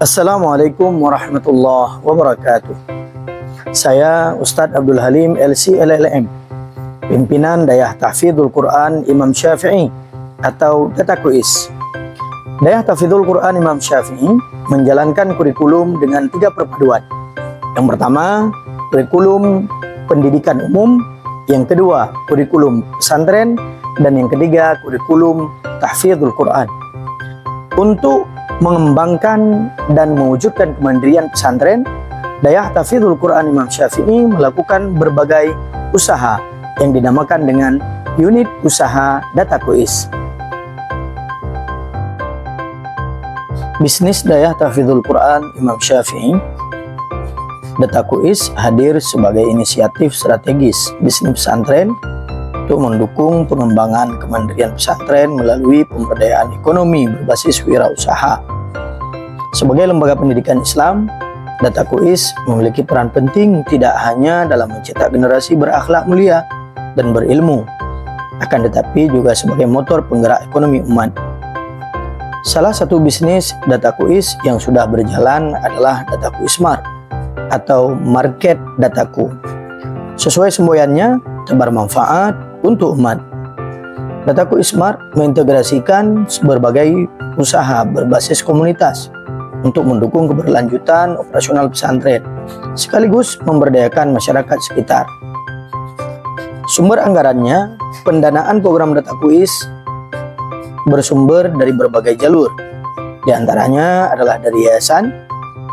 Assalamualaikum warahmatullahi wabarakatuh. Saya Ustadz Abdul Halim LC LLM, pimpinan Dayah Tahfidzul Quran Imam Syafi'i atau Datakuis. Dayah Tahfidzul Quran Imam Syafi'i menjalankan kurikulum dengan 3 perpaduan. Yang pertama, kurikulum pendidikan umum. Yang kedua, kurikulum pesantren. Dan yang ketiga, kurikulum Tahfidzul Quran. Untuk mengembangkan dan mewujudkan kemandirian pesantren, Dayah Tahfidzul Quran Imam Syafi'i melakukan berbagai usaha yang dinamakan dengan unit usaha Datakuis. Bisnis Dayah Tahfidzul Quran Imam Syafi'i Datakuis hadir sebagai inisiatif strategis bisnis pesantren untuk mendukung pengembangan kemandirian pesantren melalui pemberdayaan ekonomi berbasis wirausaha. Sebagai lembaga pendidikan Islam, Datakuis memiliki peran penting tidak hanya dalam mencetak generasi berakhlak mulia dan berilmu, akan tetapi juga sebagai motor penggerak ekonomi umat. Salah satu bisnis Datakuis yang sudah berjalan adalah Datakuis Smart atau Market Dataku. Sesuai semboyannya, tebar manfaat untuk umat. Datakuis Smart mengintegrasikan berbagai usaha berbasis komunitas untuk mendukung keberlanjutan operasional pesantren, sekaligus memberdayakan masyarakat sekitar. Sumber anggarannya, pendanaan program Datakuis bersumber dari berbagai jalur. Di antaranya adalah dari yayasan.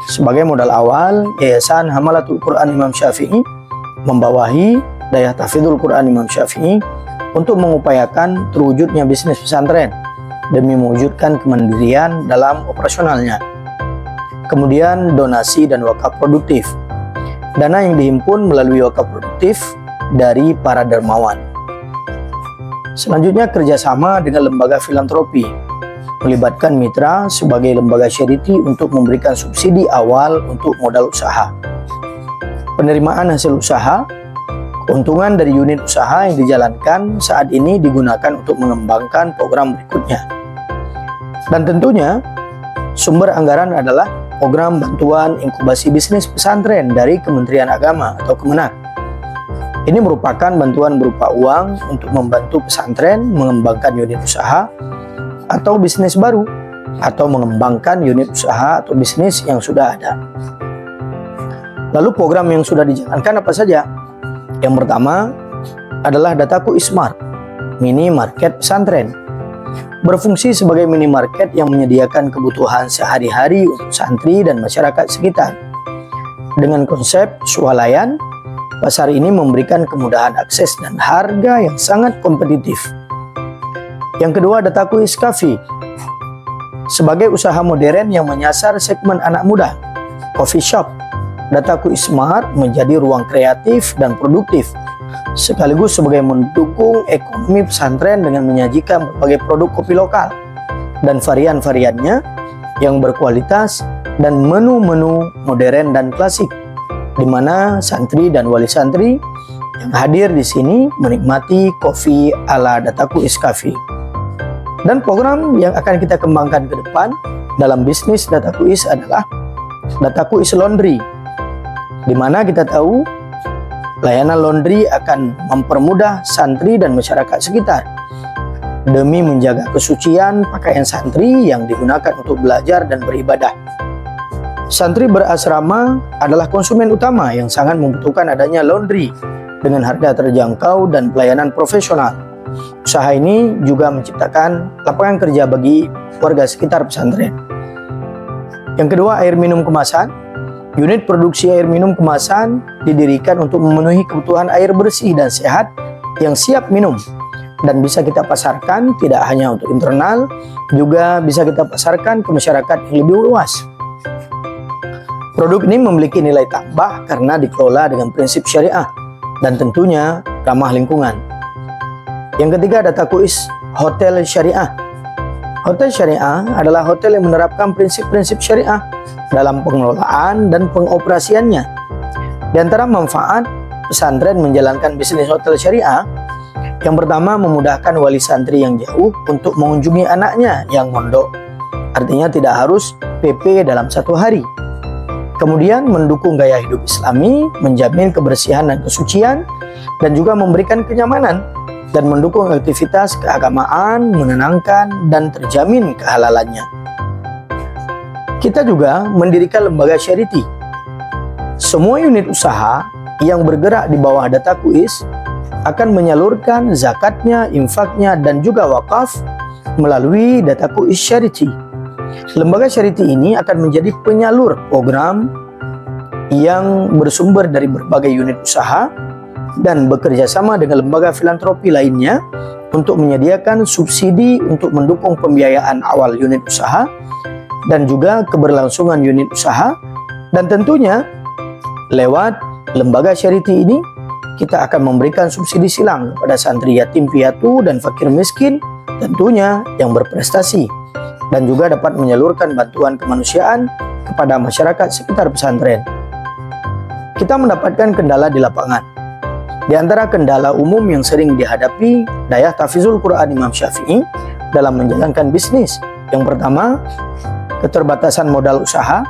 Sebagai modal awal, Yayasan Hamalatul Quran Imam Syafi'i membawahi Dayah Tahfidzul Quran Imam Syafi'i untuk mengupayakan terwujudnya bisnis pesantren demi mewujudkan kemandirian dalam operasionalnya. Kemudian donasi dan wakaf produktif. Dana yang dihimpun melalui wakaf produktif dari para dermawan. Selanjutnya kerjasama dengan lembaga filantropi, melibatkan mitra sebagai lembaga charity untuk memberikan subsidi awal untuk modal usaha. Penerimaan hasil usaha, keuntungan dari unit usaha yang dijalankan saat ini digunakan untuk mengembangkan program berikutnya. Dan tentunya sumber anggaran adalah program bantuan inkubasi bisnis pesantren dari Kementerian Agama atau Kemenak. Ini merupakan bantuan berupa uang untuk membantu pesantren mengembangkan unit usaha atau bisnis baru, atau mengembangkan unit usaha atau bisnis yang sudah ada. Lalu program yang sudah dijalankan apa saja? Yang pertama adalah Datakuis Smart, mini market pesantren. Berfungsi sebagai minimarket yang menyediakan kebutuhan sehari-hari untuk santri dan masyarakat sekitar. Dengan konsep swalayan, pasar ini memberikan kemudahan akses dan harga yang sangat kompetitif. Yang kedua, Datakuis Cafe, sebagai usaha modern yang menyasar segmen anak muda. Coffee shop, Datakuis Smart menjadi ruang kreatif dan produktif, sekaligus sebagai mendukung ekonomi pesantren dengan menyajikan berbagai produk kopi lokal dan varian-variannya yang berkualitas dan menu-menu modern dan klasik, di mana santri dan wali santri yang hadir di sini menikmati kopi ala Datakuis Cafe. Dan program yang akan kita kembangkan ke depan dalam bisnis Datakuis adalah Datakuis Laundry, di mana kita tahu layanan laundry akan mempermudah santri dan masyarakat sekitar demi menjaga kesucian pakaian santri yang digunakan untuk belajar dan beribadah. Santri berasrama adalah konsumen utama yang sangat membutuhkan adanya laundry dengan harga terjangkau dan pelayanan profesional. Usaha ini juga menciptakan lapangan kerja bagi warga sekitar pesantren. Yang kedua, air minum kemasan. Unit produksi air minum kemasan didirikan untuk memenuhi kebutuhan air bersih dan sehat yang siap minum dan bisa kita pasarkan tidak hanya untuk internal, juga bisa kita pasarkan ke masyarakat yang lebih luas. Produk ini memiliki nilai tambah karena dikelola dengan prinsip syariah dan tentunya ramah lingkungan. Yang ketiga, Datakuis Hotel Syariah. Hotel Syariah adalah hotel yang menerapkan prinsip-prinsip syariah dalam pengelolaan dan pengoperasiannya. Di antara manfaat pesantren menjalankan bisnis hotel syariah, yang pertama memudahkan wali santri yang jauh untuk mengunjungi anaknya yang mondok artinya tidak harus PP dalam satu hari. Kemudian mendukung gaya hidup Islami, menjamin kebersihan dan kesucian, dan juga memberikan kenyamanan dan mendukung aktivitas keagamaan, menenangkan dan terjamin kehalalannya. Kita juga mendirikan lembaga charity. Semua unit usaha yang bergerak di bawah Data Kuis akan menyalurkan zakatnya, infaknya, dan juga wakaf melalui Data Kuis Charity. Lembaga charity ini akan menjadi penyalur program yang bersumber dari berbagai unit usaha dan bekerja sama dengan lembaga filantropi lainnya untuk menyediakan subsidi untuk mendukung pembiayaan awal unit usaha dan juga keberlangsungan unit usaha. Dan tentunya lewat lembaga charity ini kita akan memberikan subsidi silang kepada santri yatim piatu dan fakir miskin tentunya yang berprestasi, dan juga dapat menyalurkan bantuan kemanusiaan kepada masyarakat sekitar pesantren. Kita mendapatkan kendala di lapangan. Di antara kendala umum yang sering dihadapi Dayah Tahfizul Quran Imam Syafi'i dalam menjalankan bisnis. Yang pertama, keterbatasan modal usaha.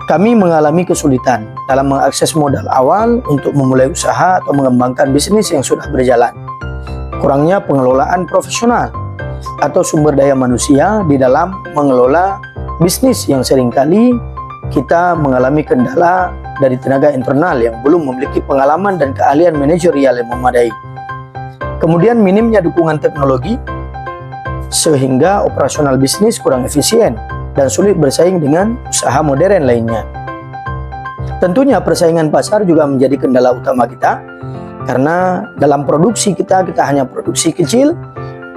Kami mengalami kesulitan dalam mengakses modal awal untuk memulai usaha atau mengembangkan bisnis yang sudah berjalan. Kurangnya pengelolaan profesional atau sumber daya manusia di dalam mengelola bisnis yang seringkali kita mengalami kendala dari tenaga internal yang belum memiliki pengalaman dan keahlian manajerial yang memadai. Kemudian minimnya dukungan teknologi sehingga operasional bisnis kurang efisien dan sulit bersaing dengan usaha modern lainnya. Tentunya persaingan pasar juga menjadi kendala utama kita, karena dalam produksi kita hanya produksi kecil,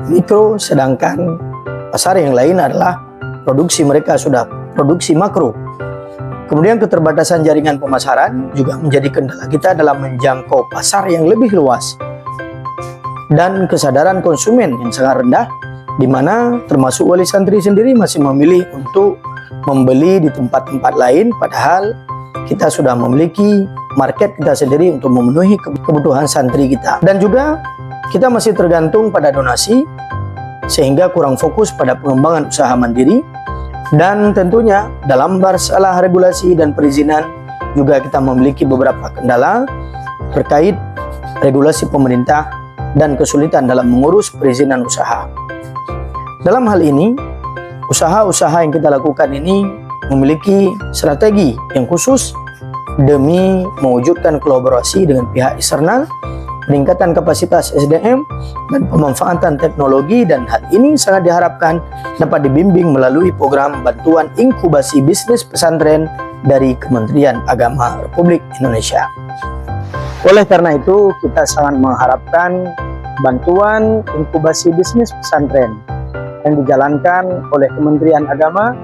mikro, sedangkan pasar yang lain adalah produksi mereka sudah produksi makro. Kemudian keterbatasan jaringan pemasaran juga menjadi kendala kita dalam menjangkau pasar yang lebih luas, dan kesadaran konsumen yang sangat rendah, di mana termasuk wali santri sendiri masih memilih untuk membeli di tempat-tempat lain, padahal kita sudah memiliki market kita sendiri untuk memenuhi kebutuhan santri kita. Dan juga kita masih tergantung pada donasi sehingga kurang fokus pada pengembangan usaha mandiri. Dan tentunya dalam masalah regulasi dan perizinan juga kita memiliki beberapa kendala terkait regulasi pemerintah dan kesulitan dalam mengurus perizinan usaha. Dalam hal ini, usaha-usaha yang kita lakukan ini memiliki strategi yang khusus demi mewujudkan kolaborasi dengan pihak eksternal, peningkatan kapasitas SDM, dan pemanfaatan teknologi, dan hal ini sangat diharapkan dapat dibimbing melalui program bantuan inkubasi bisnis pesantren dari Kementerian Agama Republik Indonesia. Oleh karena itu, kita sangat mengharapkan bantuan inkubasi bisnis pesantren yang dijalankan oleh Kementerian Agama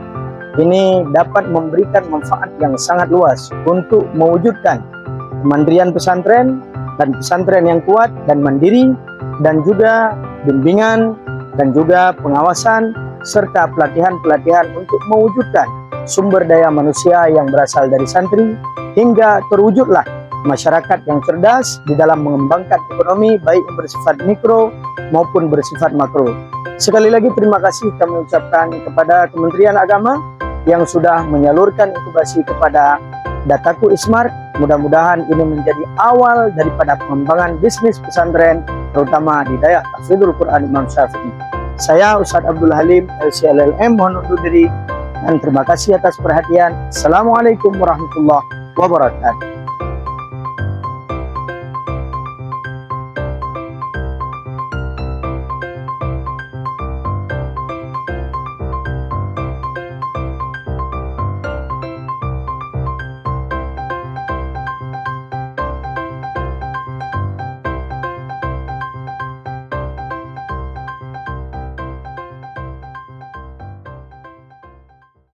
ini dapat memberikan manfaat yang sangat luas untuk mewujudkan kemandirian pesantren dan pesantren yang kuat dan mandiri, dan juga bimbingan dan juga pengawasan serta pelatihan-pelatihan untuk mewujudkan sumber daya manusia yang berasal dari santri hingga terwujudlah masyarakat yang cerdas di dalam mengembangkan ekonomi baik yang bersifat mikro maupun bersifat makro. Sekali lagi terima kasih kami ucapkan kepada Kementerian Agama yang sudah menyalurkan inkubasi kepada Dataku Ismart. Mudah-mudahan ini menjadi awal daripada pengembangan bisnis pesantren, terutama di Dayah Tahfizul Quran Imam Syafi'i. Saya Ustadz Abdul Halim, LCLLM, mohon undur diri dan terima kasih atas perhatian. Assalamualaikum warahmatullahi wabarakatuh.